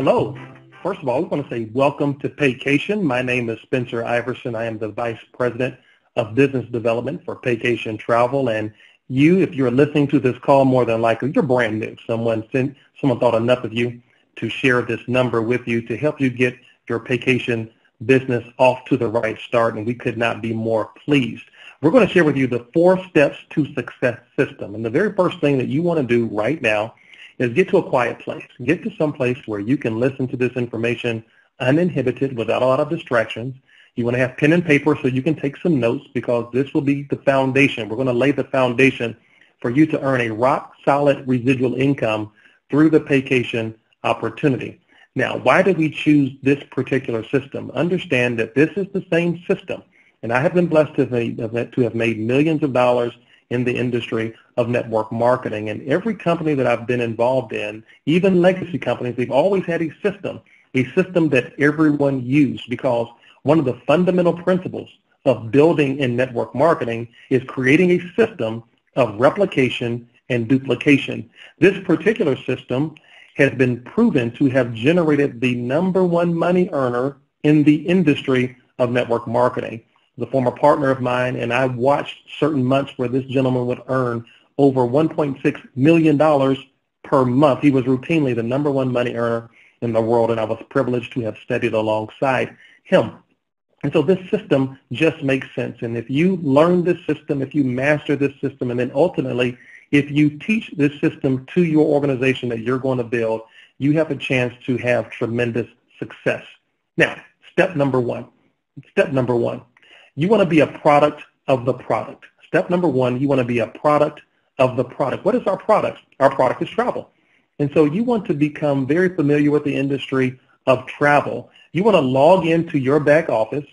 Hello. First of all, we want to say welcome to Paycation. My name is Spencer Iverson. I am the Vice President of Business Development for Paycation Travel. And you, if you're listening to this call, more than likely, you're brand new. Someone thought enough of you to share this number with you to help you get your Paycation business off to the right start, and we could not be more pleased. We're going to share with you the 4 steps to success system. And the very first thing that you want to do right now is get to a quiet place. Get to some place where you can listen to this information uninhibited without a lot of distractions. You want to have pen and paper so you can take some notes, because this will be the foundation. We're going to lay the foundation for you to earn a rock-solid residual income through the Paycation opportunity. Now, why did we choose this particular system? Understand that this is the same system, and I have been blessed to have made millions of dollars in the industry of network marketing. And every company that I've been involved in, even legacy companies, they've always had a system that everyone used, because one of the fundamental principles of building in network marketing is creating a system of replication and duplication. This particular system has been proven to have generated the #1 money earner in the industry of network marketing. The former partner of mine, and I watched certain months where this gentleman would earn over $1.6 million per month. He was routinely the #1 money earner in the world, and I was privileged to have studied alongside him. And so this system just makes sense. And if you learn this system, if you master this system, and then ultimately if you teach this system to your organization that you're going to build, you have a chance to have tremendous success. Now, step number one. You want to be a product of the product. Step number 1, you want to be a product of the product. What is our product? Our product is travel. And so you want to become very familiar with the industry of travel. You want to log into your back office.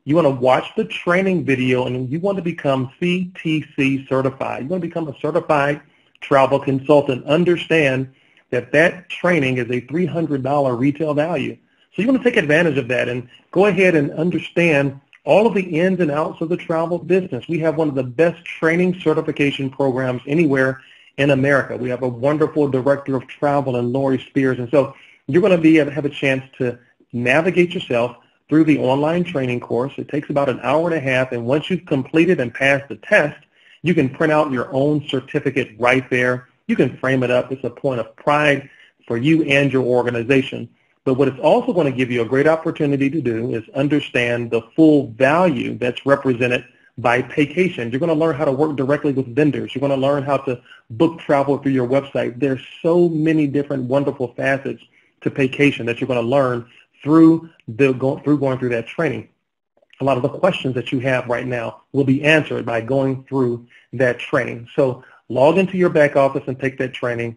You want to watch the training video, and you want to become CTC certified. You want to become a certified travel consultant. Understand that training is a $300 retail value. So you want to take advantage of that and go ahead and understand all of the ins and outs of the travel business. We have one of the best training certification programs anywhere in America. We have a wonderful director of travel in Lori Spears. And so you're going to be able to have a chance to navigate yourself through the online training course. It takes about an hour and a half, and once you've completed and passed the test, you can print out your own certificate right there. You can frame it up. It's a point of pride for you and your organization. But what it's also going to give you a great opportunity to do is understand the full value that's represented by Paycation. You're going to learn how to work directly with vendors. You're going to learn how to book travel through your website. There's so many different wonderful facets to Paycation that you're going to learn through going through that training. A lot of the questions that you have right now will be answered by going through that training. So log into your back office and take that training,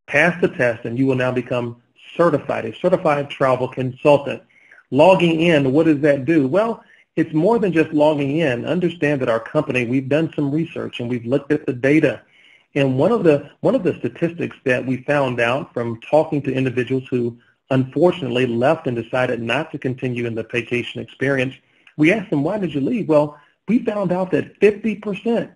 pass the test, and you will now become a certified travel consultant. Logging in, what does that do? Well, it's more than just logging in. Understand that our company, we've done some research and we've looked at the data. And one of the statistics that we found out from talking to individuals who unfortunately left and decided not to continue in the Paycation experience, we asked them, why did you leave? Well, we found out that 50%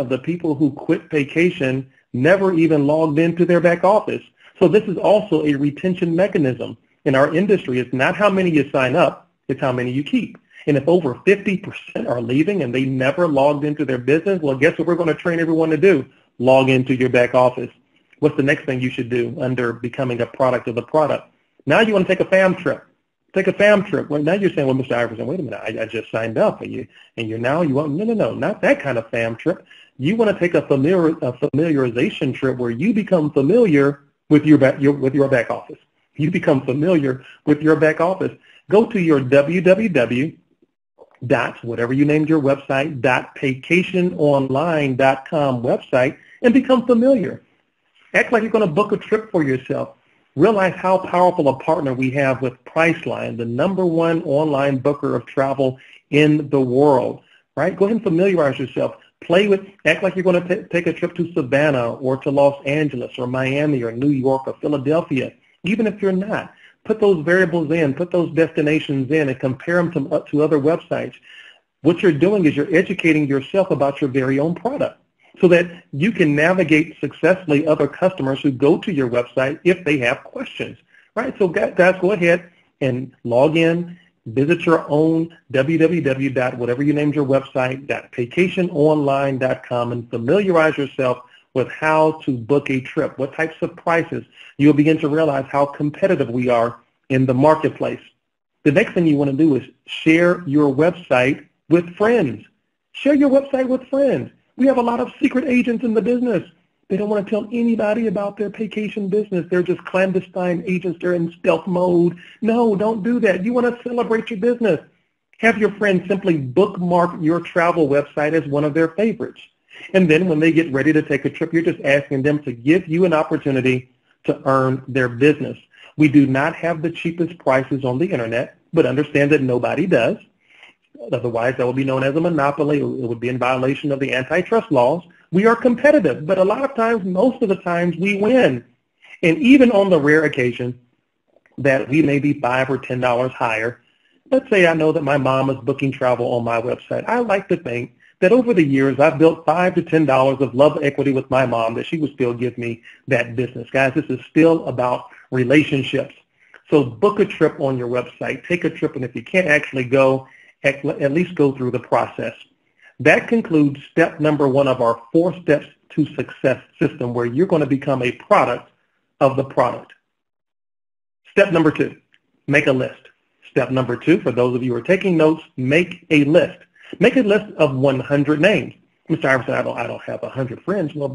of the people who quit Paycation never even logged into their back office. So this is also a retention mechanism in our industry. It's not how many you sign up, it's how many you keep. And if over 50% are leaving and they never logged into their business, well, guess what we're going to train everyone to do? Log into your back office. What's the next thing you should do under becoming a product of the product? Now you want to take a fam trip. Take a fam trip. Well, now you're saying, well, Mr. Iverson, wait a minute, I just signed up. And you want, no, not that kind of fam trip. You want to take a familiarization trip where you become familiar with your back office. You become familiar with your back office. Go to your www. Whatever you named your website, .paycationonline.com website, and become familiar. Act like you're going to book a trip for yourself. Realize how powerful a partner we have with Priceline, the #1 online booker of travel in the world. Right? Go ahead and familiarize yourself. Act like you're going to take a trip to Savannah or to Los Angeles or Miami or New York or Philadelphia, even if you're not. Put those variables in, put those destinations in, and compare them to other websites. What you're doing is you're educating yourself about your very own product. so that you can navigate successfully other customers who go to your website if they have questions, right? So guys, go ahead and log in, visit your own whatever you named your website, .paycationonline.com, and familiarize yourself with how to book a trip, what types of prices. You'll begin to realize how competitive we are in the marketplace. The next thing you want to do is share your website with friends. Share your website with friends. We have a lot of secret agents in the business. They don't want to tell anybody about their Paycation business. They're just clandestine agents. They're in stealth mode. No, don't do that. You want to celebrate your business. Have your friends simply bookmark your travel website as one of their favorites. And then when they get ready to take a trip, you're just asking them to give you an opportunity to earn their business. We do not have the cheapest prices on the internet, but understand that nobody does. Otherwise, that would be known as a monopoly. It would be in violation of the antitrust laws. We are competitive, but a lot of times, most of the times, we win. And even on the rare occasion that we may be $5 or $10 higher, let's say I know that my mom is booking travel on my website. I like to think that over the years, I've built $5 to $10 of love equity with my mom, that she would still give me that business. Guys, this is still about relationships. So book a trip on your website. Take a trip, and if you can't actually go, at least go through the process. That concludes step number 1 of our 4 steps to success system, where you're going to become a product of the product. Step number 2, make a list. Step number 2, for those of you who are taking notes, make a list. Make a list of 100 names. Mr. Iverson, I don't have 100 friends. Well,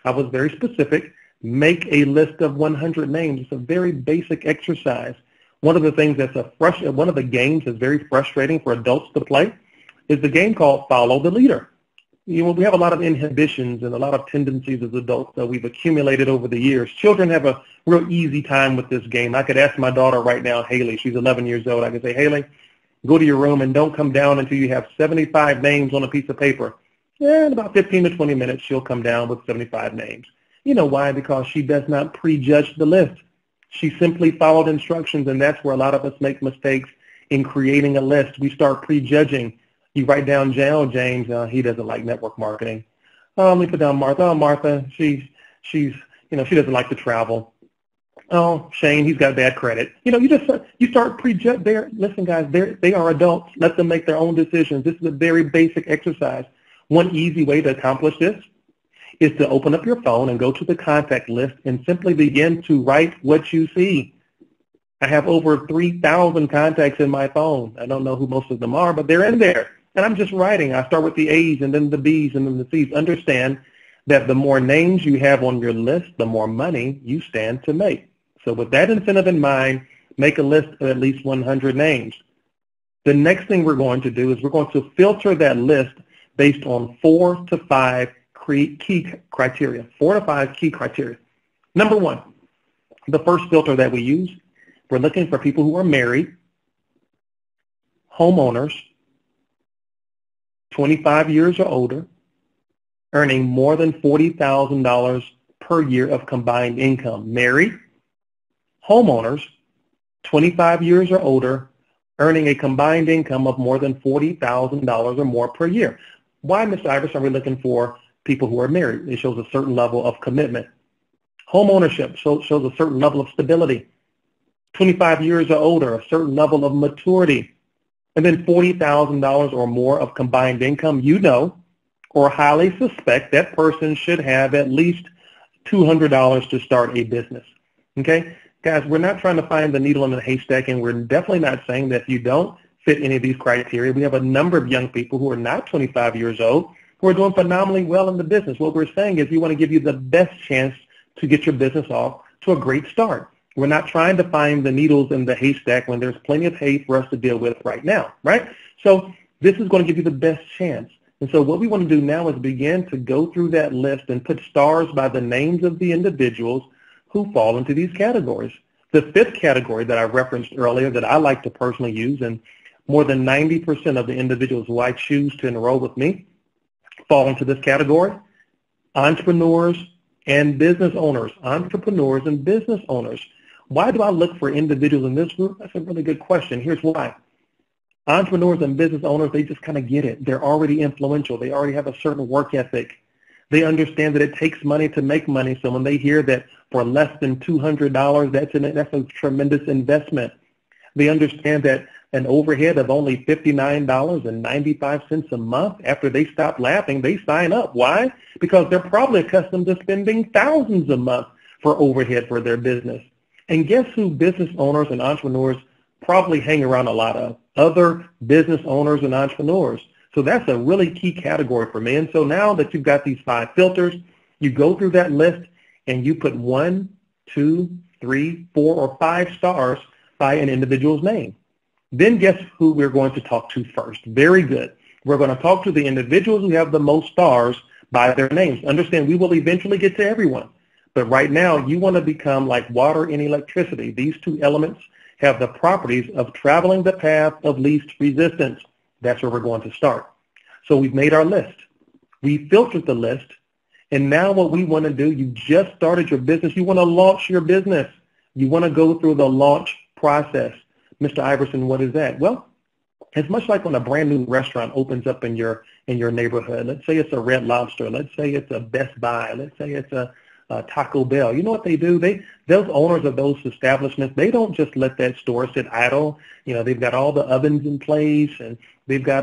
I was very specific. Make a list of 100 names. It's a very basic exercise. One of the things one of the games that's very frustrating for adults to play is the game called Follow the Leader. You know, we have a lot of inhibitions and a lot of tendencies as adults that we've accumulated over the years. Children have a real easy time with this game. I could ask my daughter right now, Haley, she's 11 years old. I could say, Haley, go to your room and don't come down until you have 75 names on a piece of paper. In about 15 to 20 minutes, she'll come down with 75 names. You know why? Because she does not prejudge the list. She simply followed instructions, and that's where a lot of us make mistakes in creating a list. We start prejudging. You write down James, he doesn't like network marketing. Let me put down Martha. Oh, Martha, she doesn't like to travel. Oh, Shane, he's got bad credit. You start prejudging. Listen, guys, they are adults. Let them make their own decisions. This is a very basic exercise. One easy way to accomplish this is to open up your phone and go to the contact list and simply begin to write what you see. I have over 3,000 contacts in my phone. I don't know who most of them are, but they're in there. And I'm just writing. I start with the A's and then the B's and then the C's. Understand that the more names you have on your list, the more money you stand to make. So with that incentive in mind, make a list of at least 100 names. The next thing we're going to do is we're going to filter that list based on 4 to 5 key criteria. 4 to 5 key criteria. Number 1, the first filter that we use, we're looking for people who are married, homeowners, 25 years or older, earning more than $40,000 per year of combined income. Married, homeowners, 25 years or older, earning a combined income of more than $40,000 or more per year. Why, Mr. Iverson, are we looking for people who are married? It shows a certain level of commitment. Home ownership shows a certain level of stability. 25 years or older, a certain level of maturity. And then $40,000 or more of combined income, or highly suspect that person should have at least $200 to start a business. Okay? Guys, we're not trying to find the needle in the haystack, and we're definitely not saying that if you don't fit any of these criteria. We have a number of young people who are not 25 years old who are doing phenomenally well in the business. What we're saying is we want to give you the best chance to get your business off to a great start. We're not trying to find the needles in the haystack when there's plenty of hay for us to deal with right now, right? So this is going to give you the best chance. And so what we want to do now is begin to go through that list and put stars by the names of the individuals who fall into these categories. The 5th category that I referenced earlier that I like to personally use, and more than 90% of the individuals who I choose to enroll with me fall into this category: entrepreneurs and business owners. Entrepreneurs and business owners. Why do I look for individuals in this group? That's a really good question. Here's why. Entrepreneurs and business owners, they just kind of get it. They're already influential. They already have a certain work ethic. They understand that it takes money to make money. So when they hear that for less than $200, that's a tremendous investment. They understand that an overhead of only $59.95 a month, after they stop laughing, they sign up. Why? Because they're probably accustomed to spending thousands a month for overhead for their business. And guess who business owners and entrepreneurs probably hang around a lot of? Other business owners and entrepreneurs. So that's a really key category for me. And so now that you've got these 5 filters, you go through that list and you put 1, 2, 3, 4, or 5 stars by an individual's name. Then guess who we're going to talk to first? Very good. We're going to talk to the individuals who have the most stars by their names. Understand, we will eventually get to everyone. But right now, you want to become like water and electricity. These 2 elements have the properties of traveling the path of least resistance. That's where we're going to start. So we've made our list. We filtered the list. And now what we want to do, you just started your business. You want to launch your business. You want to go through the launch process. Mr. Iverson, what is that? Well, it's much like when a brand new restaurant opens up in your neighborhood. Let's say it's a Red Lobster. Let's say it's a Best Buy. Let's say it's a Taco Bell. You know what they do? Those owners of those establishments, they don't just let that store sit idle. You know, they've got all the ovens in place, and they've got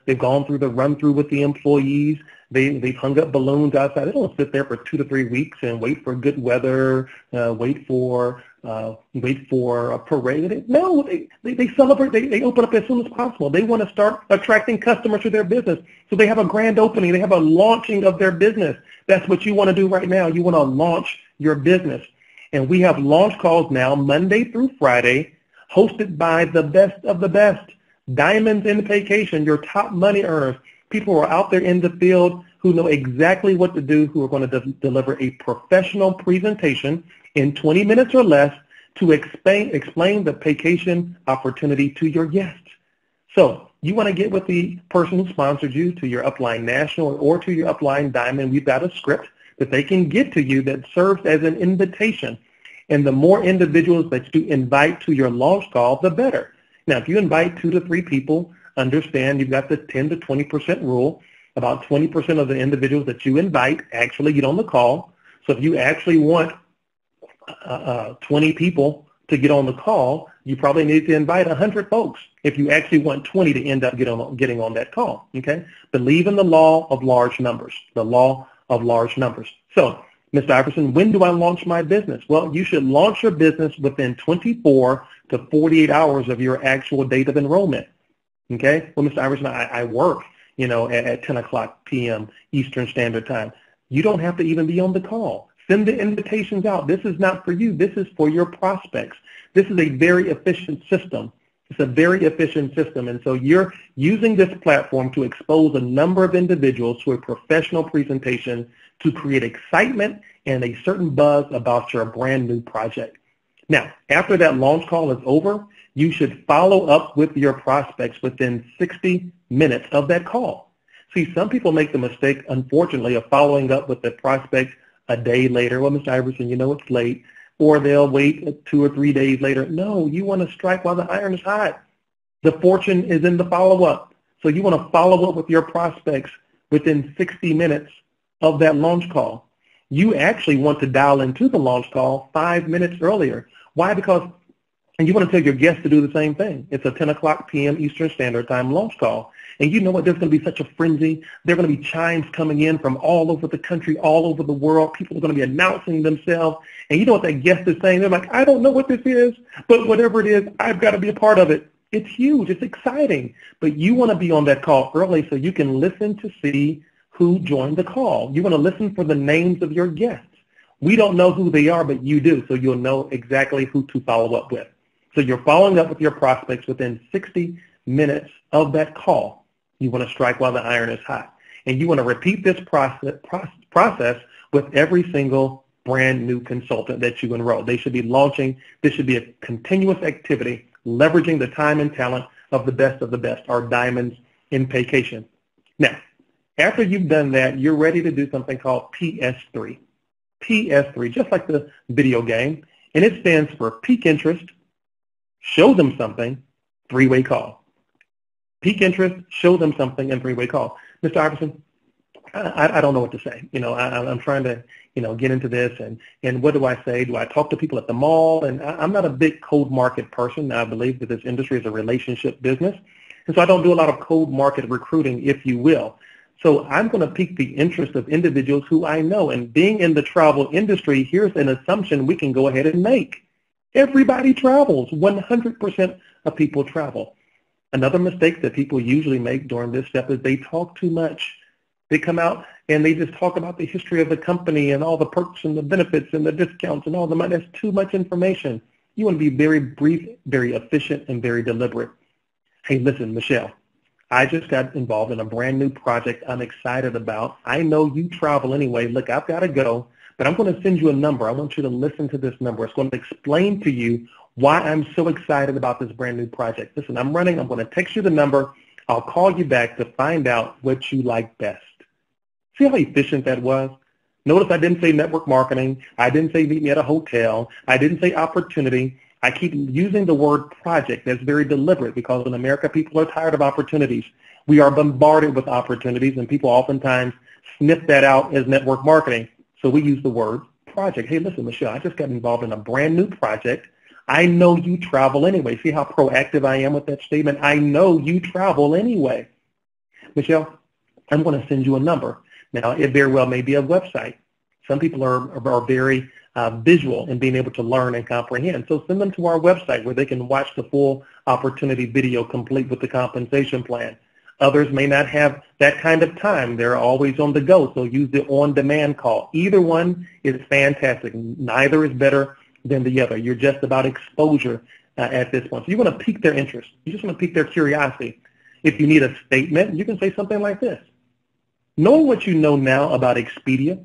they've gone through the run through with the employees. They've hung up balloons outside. They don't sit there for 2 to 3 weeks and wait for good weather, wait for a parade. No, they celebrate. They open up as soon as possible. They want to start attracting customers to their business. So they have a grand opening. They have a launching of their business. That's what you want to do right now. You want to launch your business. And we have launch calls now, Monday through Friday, hosted by the best of the best. Diamonds in Paycation, your top money earners. People who are out there in the field who know exactly what to do, who are going to deliver a professional presentation in 20 minutes or less to explain the Paycation opportunity to your guests. So you want to get with the person who sponsored you, to your upline national or to your upline diamond. We've got a script that they can get to you that serves as an invitation. And the more individuals that you invite to your launch call, the better. Now, if you invite 2 to 3 people, understand you've got the 10 to 20% rule. About 20% of the individuals that you invite actually get on the call. So if you actually want 20 people to get on the call, you probably need to invite 100 folks if you actually want 20 to end up getting on that call. Okay? Believe in the law of large numbers, the law of large numbers. So, Mr. Iverson, when do I launch my business? Well, you should launch your business within 24 to 48 hours of your actual date of enrollment. Okay? Well, Mr. Iverson, I work, at 10 o'clock p.m. Eastern Standard Time. You don't have to even be on the call. Send the invitations out. This is not for you. This is for your prospects. This is a very efficient system. It's a very efficient system. And so you're using this platform to expose a number of individuals to a professional presentation to create excitement and a certain buzz about your brand new project. Now, after that launch call is over, you should follow up with your prospects within 60 minutes of that call. See, some people make the mistake, unfortunately, of following up with the prospect a day later. Well, Mr. Iverson, it's late. Or they'll wait 2 or 3 days later. No, you want to strike while the iron is hot. The fortune is in the follow-up. So you want to follow up with your prospects within 60 minutes of that launch call. You actually want to dial into the launch call 5 minutes earlier. Why? Because you want to tell your guests to do the same thing. It's a 10 o'clock p.m. Eastern Standard Time launch call. And you know what? There's going to be such a frenzy. There are going to be chimes coming in from all over the country, all over the world. People are going to be announcing themselves. And you know what that guest is saying? They're like, I don't know what this is, but whatever it is, I've got to be a part of it. It's huge. It's exciting. But you want to be on that call early so you can listen to see who joined the call. You want to listen for the names of your guests. We don't know who they are, but you do, so you'll know exactly who to follow up with. So you're following up with your prospects within 60 minutes of that call. You want to strike while the iron is hot. And you want to repeat this process with every single brand new consultant that you enroll. They should be launching. This should be a continuous activity, leveraging the time and talent of the best, our diamonds in Paycation. Now, after you've done that, you're ready to do something called PS3. PS3, just like the video game, and it stands for peak interest, show them something, 3-way call. Peak interest, show them something, and 3-way call. Mr. Iverson, I don't know what to say. I'm trying to, get into this, and what do I say? Do I talk to people at the mall? And I'm not a big cold market person. I believe that this industry is a relationship business, and so I don't do a lot of cold market recruiting, if you will. So I'm going to pique the interest of individuals who I know. And being in the travel industry, here's an assumption we can go ahead and make. Everybody travels. 100% of people travel. Another mistake that people usually make during this step is they talk too much. They come out and they just talk about the history of the company and all the perks and the benefits and the discounts and all the money. That's too much information. You want to be very brief, very efficient, and very deliberate. Hey, listen, Michelle, I just got involved in a brand new project I'm excited about. I know you travel anyway. Look, I've got to go, but I'm going to send you a number. I want you to listen to this number. It's going to explain to you why I'm so excited about this brand new project. Listen, I'm going to text you the number. I'll call you back to find out what you like best. See how efficient that was? Notice I didn't say network marketing. I didn't say meet me at a hotel. I didn't say opportunity. I keep using the word project. That's very deliberate because in America, people are tired of opportunities. We are bombarded with opportunities, and people oftentimes sniff that out as network marketing. So we use the word project. Hey, listen, Michelle, I just got involved in a brand new project. I know you travel anyway. See how proactive I am with that statement? I know you travel anyway. Michelle, I'm going to send you a number. Now, it very well may be a website. Some people are very visual in being able to learn and comprehend. So send them to our website where they can watch the full opportunity video complete with the compensation plan. Others may not have that kind of time. They're always on the go, so use the on-demand call. Either one is fantastic. Neither is better than the other. You're just about exposure at this point. So you want to pique their interest. You just want to pique their curiosity. If you need a statement, you can say something like this. Knowing what you know now about Expedia,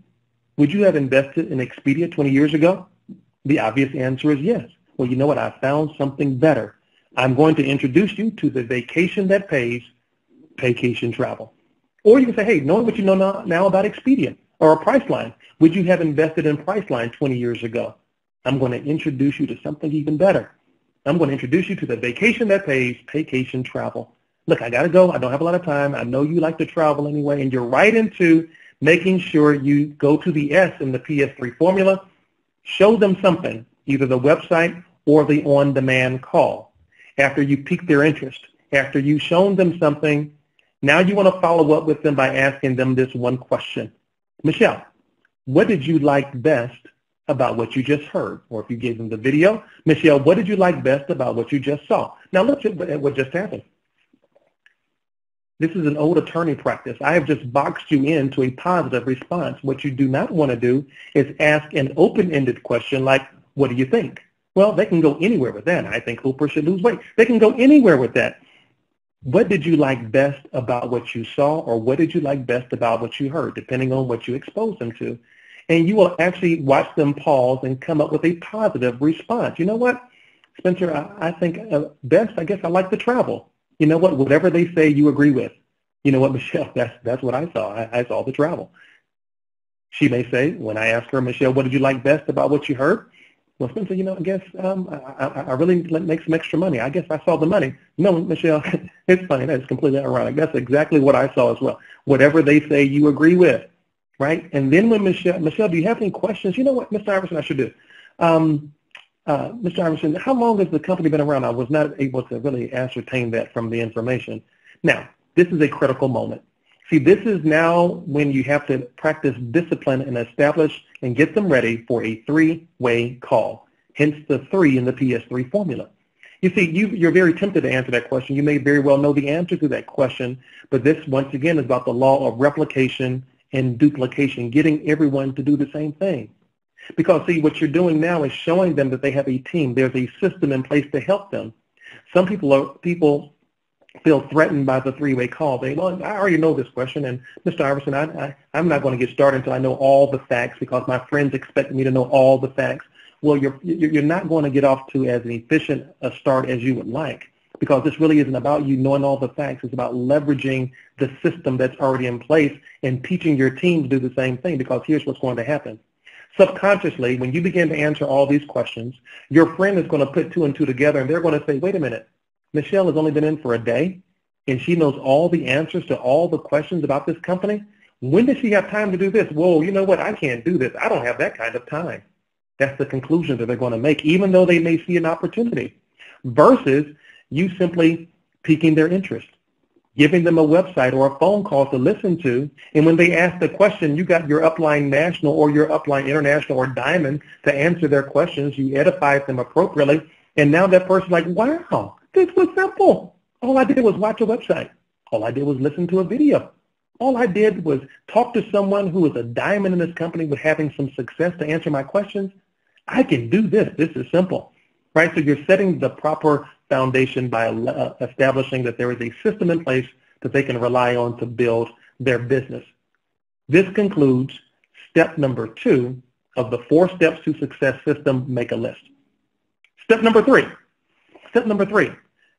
would you have invested in Expedia 20 years ago? The obvious answer is yes. Well, you know what? I found something better. I'm going to introduce you to the vacation that pays, Paycation Travel. Or you can say, hey, knowing what you know now about Expedia or a Priceline, would you have invested in Priceline 20 years ago? I'm going to introduce you to something even better. I'm going to introduce you to the vacation that pays, Paycation Travel. Look, I got to go. I don't have a lot of time. I know you like to travel anyway, and you're right into making sure you go to the S in the PS3 formula. Show them something, either the website or the on-demand call. After you pique their interest, after you've shown them something, now you want to follow up with them by asking them this one question. Michelle, what did you like best about what you just heard? Or if you gave them the video, Michelle, what did you like best about what you just saw? Now look at what just happened. This is an old attorney practice. I have just boxed you into a positive response. What you do not want to do is ask an open-ended question like, what do you think? Well, they can go anywhere with that. I think Hooper should lose weight. They can go anywhere with that. What did you like best about what you saw, or what did you like best about what you heard, depending on what you exposed them to? And you will actually watch them pause and come up with a positive response. You know what, Spencer, I think best, I guess I like to travel. You know what? Whatever they say, you agree with. You know what, Michelle? That's what I saw. I saw the travel. She may say, when I ask her, Michelle, what did you like best about what you heard? Well, Spencer, I guess I really make some extra money. I guess I saw the money. No, Michelle, it's funny. That's completely ironic. That's exactly what I saw as well. Whatever they say, you agree with, right? And then when Michelle, do you have any questions? You know what, Mr. Iverson, I should do. Mr. Iverson, how long has the company been around? I was not able to really ascertain that from the information. Now, this is a critical moment. See, this is now when you have to practice discipline and establish and get them ready for a three-way call, hence the 3 in the PS3 formula. You see, you're very tempted to answer that question. You may very well know the answer to that question, but this, once again, is about the law of replication and duplication, getting everyone to do the same thing. Because, see, what you're doing now is showing them that they have a team. There's a system in place to help them. Some people feel threatened by the three-way call. Well, I already know this question, and Mr. Iverson, I'm not going to get started until I know all the facts because my friends expect me to know all the facts. Well, you're not going to get off to as an efficient a start as you would like because this really isn't about you knowing all the facts. It's about leveraging the system that's already in place and teaching your team to do the same thing because here's what's going to happen. Subconsciously, when you begin to answer all these questions, your friend is going to put 2 and 2 together, and they're going to say, wait a minute, Michelle has only been in for a day, and she knows all the answers to all the questions about this company. When does she have time to do this? Whoa, you know what? I can't do this. I don't have that kind of time. That's the conclusion that they're going to make, even though they may see an opportunity, versus you simply piquing their interest, giving them a website or a phone call to listen to. And when they ask the question, you got your upline national or your upline international or diamond to answer their questions. You edified them appropriately. And now that person's like, wow, this was simple. All I did was watch a website. All I did was listen to a video. All I did was talk to someone who was a diamond in this company with having some success to answer my questions. I can do this. This is simple, right? So you're setting the proper foundation by establishing that there is a system in place that they can rely on to build their business. This concludes step number 2 of the 4 steps to success system, make a list. Step number 3.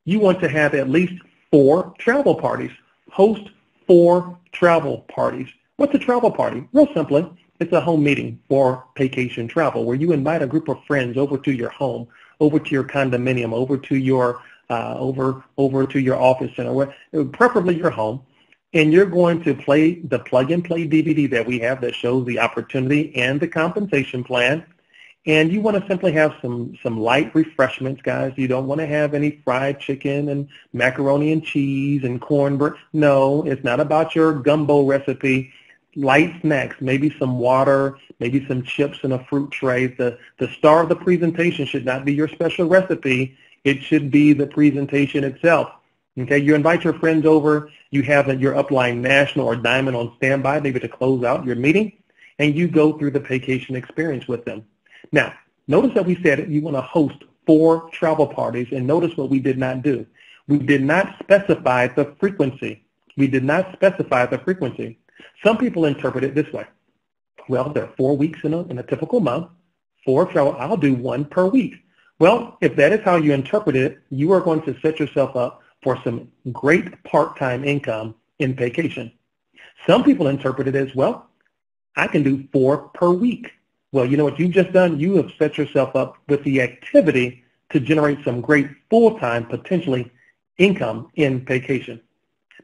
You want to have at least 4 travel parties. Host 4 travel parties. What's a travel party? Real simply, it's a home meeting for Paycation Travel where you invite a group of friends over to your home, over to your condominium, over to your office center, preferably your home, and you're going to play the plug-and-play DVD that we have that shows the opportunity and the compensation plan. And you want to simply have some light refreshments, guys. You don't want to have any fried chicken and macaroni and cheese and cornbread. No, it's not about your gumbo recipe. Light snacks, maybe some water, maybe some chips and a fruit tray. The star of the presentation should not be your special recipe. It should be the presentation itself. Okay, you invite your friends over. You have your upline national or diamond on standby, maybe to close out your meeting, and you go through the Paycation experience with them. Now, notice that we said you want to host 4 travel parties, and notice what we did not do. We did not specify the frequency. Some people interpret it this way. Well, there are 4 weeks in a typical month, 4 travel. I'll do 1 per week. Well, if that is how you interpret it, you are going to set yourself up for some great part-time income in Paycation. Some people interpret it as, well, I can do 4 per week. Well, you know what you've just done? You have set yourself up with the activity to generate some great full-time, potentially, income in Paycation.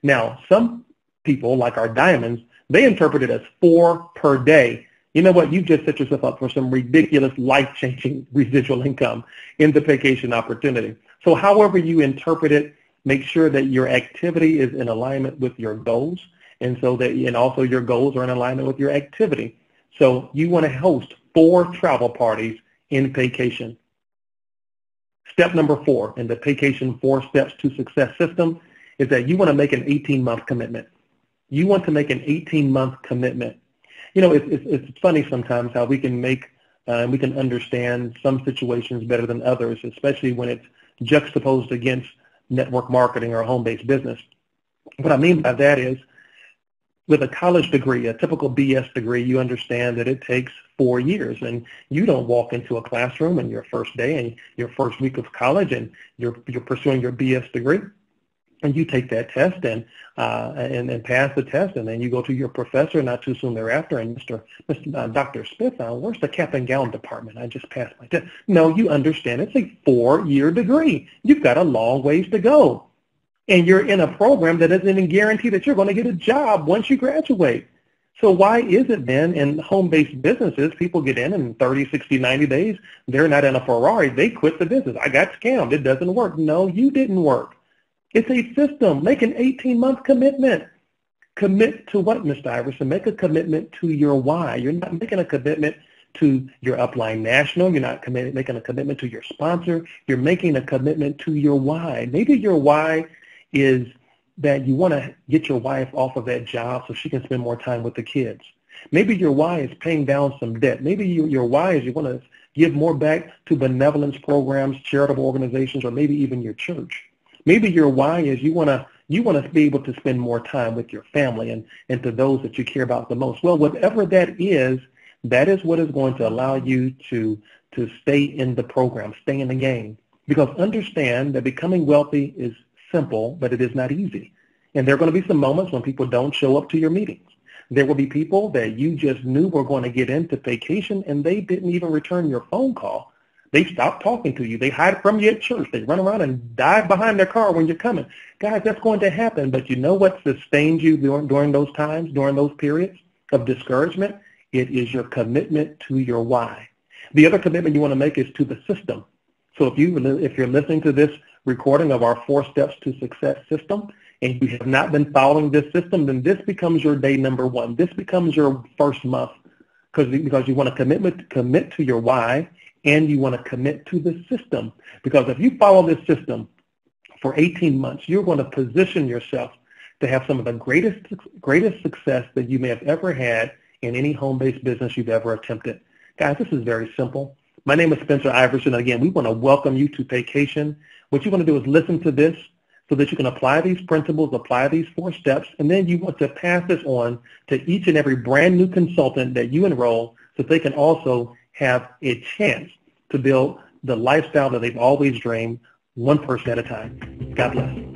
Now, some people, like our diamonds, they interpret it as 4 per day. You know what? You've just set yourself up for some ridiculous, life-changing residual income in the Paycation opportunity. So however you interpret it, make sure that your activity is in alignment with your goals, and also your goals are in alignment with your activity. So you want to host 4 travel parties in Paycation. Step number 4 in the Paycation 4 steps to success system is that you want to make an 18-month commitment. You want to make an 18-month commitment. You know, it's funny sometimes how we can we can understand some situations better than others, especially when it's juxtaposed against network marketing or home-based business. What I mean by that is, with a college degree, a typical BS degree, you understand that it takes 4 years, and you don't walk into a classroom in your first day and your first week of college, and you're pursuing your BS degree, and you take that test and pass the test, and then you go to your professor not too soon thereafter, and Dr. Smith, where's the cap and gown department? I just passed my test. No, you understand it's a 4-year degree. You've got a long ways to go. And you're in a program that doesn't even guarantee that you're going to get a job once you graduate. So why is it then in home-based businesses, people get in 30, 60, 90 days, they're not in a Ferrari, they quit the business. I got scammed. It doesn't work. No, you didn't work. It's a system. Make an 18-month commitment. Commit to what, Mr. Iverson? Make a commitment to your why. You're not making a commitment to your upline national. You're not making a commitment to your sponsor. You're making a commitment to your why. Maybe your why is that you want to get your wife off of that job so she can spend more time with the kids. Maybe your why is paying down some debt. Maybe your why is you want to give more back to benevolence programs, charitable organizations, or maybe even your church. Maybe your why is you want to be able to spend more time with your family and to those that you care about the most. Well, whatever that is what is going to allow you to stay in the program, stay in the game. Because understand that becoming wealthy is simple, but it is not easy. And there are going to be some moments when people don't show up to your meetings. There will be people that you just knew were going to get into Paycation and they didn't even return your phone call. They stop talking to you. They hide from you at church. They run around and dive behind their car when you're coming. Guys, that's going to happen. But you know what sustains you during those times, during those periods of discouragement? It is your commitment to your why. The other commitment you want to make is to the system. So if you're listening to this recording of our 4 Steps to Success system, and you have not been following this system, then this becomes your day number 1. This becomes your first month because you want to commit to your why, and you want to commit to the system. Because if you follow this system for 18 months, you're going to position yourself to have some of the greatest success that you may have ever had in any home-based business you've ever attempted. Guys, this is very simple. My name is Spencer Iverson. Again, we want to welcome you to Paycation. What you want to do is listen to this so that you can apply these principles, apply these 4 steps, and then you want to pass this on to each and every brand new consultant that you enroll so they can also have a chance to build the lifestyle that they've always dreamed, one person at a time. God bless.